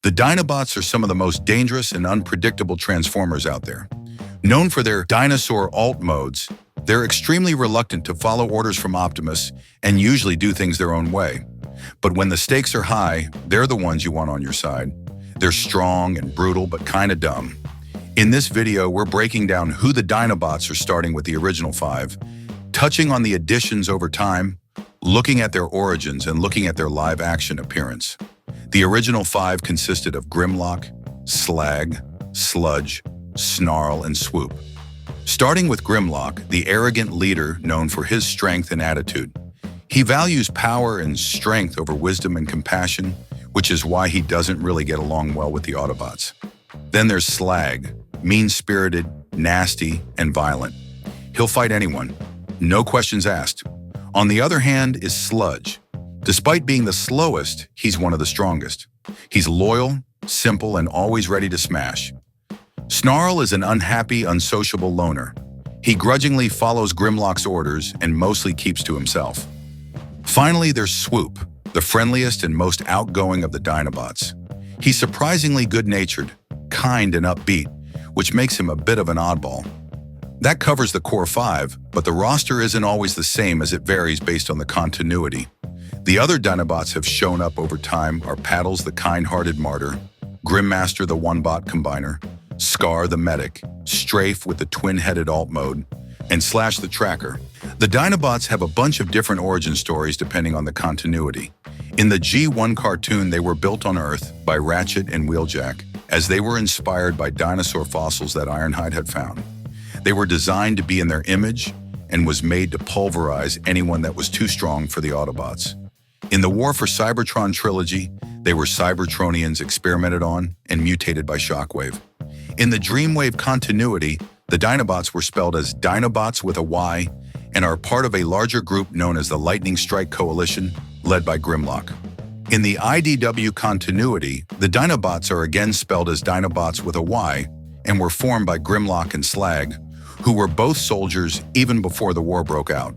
The Dinobots are some of the most dangerous and unpredictable transformers out there. Known for their dinosaur alt modes, they're extremely reluctant to follow orders from Optimus and usually do things their own way. But when the stakes are high, they're the ones you want on your side. They're strong and brutal, but kinda dumb. In this video, we're breaking down who the Dinobots are, starting with the original 5, touching on the additions over time, looking at their origins, and looking at their live-action appearance. The original 5 consisted of Grimlock, Slag, Sludge, Snarl, and Swoop. Starting with Grimlock, the arrogant leader known for his strength and attitude. He values power and strength over wisdom and compassion, which is why he doesn't really get along well with the Autobots. Then there's Slag, mean-spirited, nasty, and violent. He'll fight anyone, no questions asked. On the other hand is Sludge. Despite being the slowest, he's one of the strongest. He's loyal, simple, and always ready to smash. Snarl is an unhappy, unsociable loner. He grudgingly follows Grimlock's orders and mostly keeps to himself. Finally, there's Swoop, the friendliest and most outgoing of the Dinobots. He's surprisingly good-natured, kind, and upbeat, which makes him a bit of an oddball. That covers the core 5, but the roster isn't always the same as it varies based on the continuity. The other Dinobots have shown up over time are Paddles the kind-hearted martyr, Grimmaster the one-bot combiner, Skar the medic, Strafe with the twin-headed alt mode, and Slash the tracker. The Dinobots have a bunch of different origin stories depending on the continuity. In the G1 cartoon, they were built on Earth by Ratchet and Wheeljack, as they were inspired by dinosaur fossils that Ironhide had found. They were designed to be in their image and was made to pulverize anyone that was too strong for the Autobots. In the War for Cybertron trilogy, they were Cybertronians experimented on and mutated by Shockwave. In the Dreamwave continuity, the Dinobots were spelled as Dinobots with a Y and are part of a larger group known as the Lightning Strike Coalition, led by Grimlock. In the IDW continuity, the Dinobots are again spelled as Dinobots with a Y and were formed by Grimlock and Slag, who were both soldiers even before the war broke out.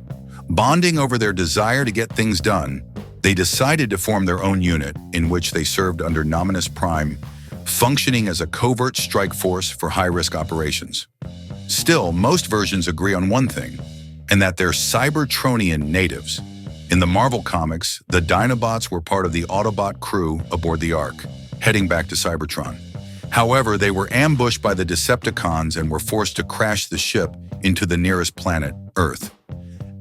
Bonding over their desire to get things done, they decided to form their own unit, in which they served under Nominus Prime, functioning as a covert strike force for high-risk operations. Still, most versions agree on one thing, and that they're Cybertronian natives. In the Marvel comics, the Dinobots were part of the Autobot crew aboard the Ark, heading back to Cybertron. However, they were ambushed by the Decepticons and were forced to crash the ship into the nearest planet, Earth.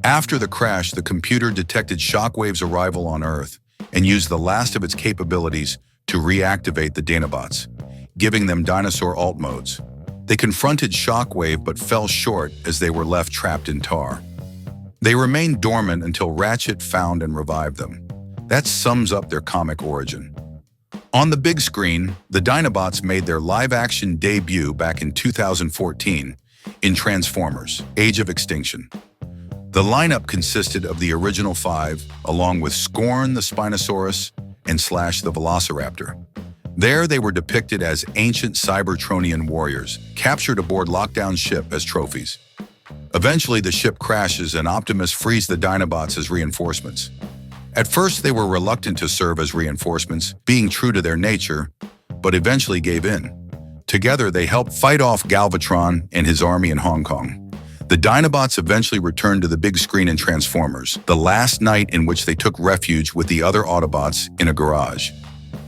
After the crash, the computer detected Shockwave's arrival on Earth and used the last of its capabilities to reactivate the Dinobots, giving them dinosaur alt modes. They confronted Shockwave but fell short as they were left trapped in tar. They remained dormant until Ratchet found and revived them. That sums up their comic origin. On the big screen, the Dinobots made their live-action debut back in 2014 in Transformers: Age of Extinction. The lineup consisted of the original 5, along with Scorn the Spinosaurus and Slash the Velociraptor. There, they were depicted as ancient Cybertronian warriors, captured aboard Lockdown's ship as trophies. Eventually, the ship crashes and Optimus frees the Dinobots as reinforcements. At first, they were reluctant to serve as reinforcements, being true to their nature, but eventually gave in. Together, they helped fight off Galvatron and his army in Hong Kong. The Dinobots eventually returned to the big screen in Transformers, the last night in which they took refuge with the other Autobots in a garage.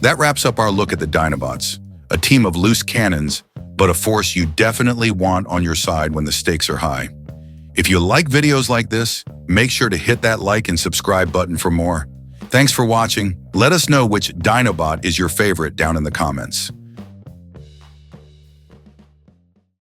That wraps up our look at the Dinobots, a team of loose cannons, but a force you definitely want on your side when the stakes are high. If you like videos like this, make sure to hit that like and subscribe button for more. Thanks for watching. Let us know which Dinobot is your favorite down in the comments.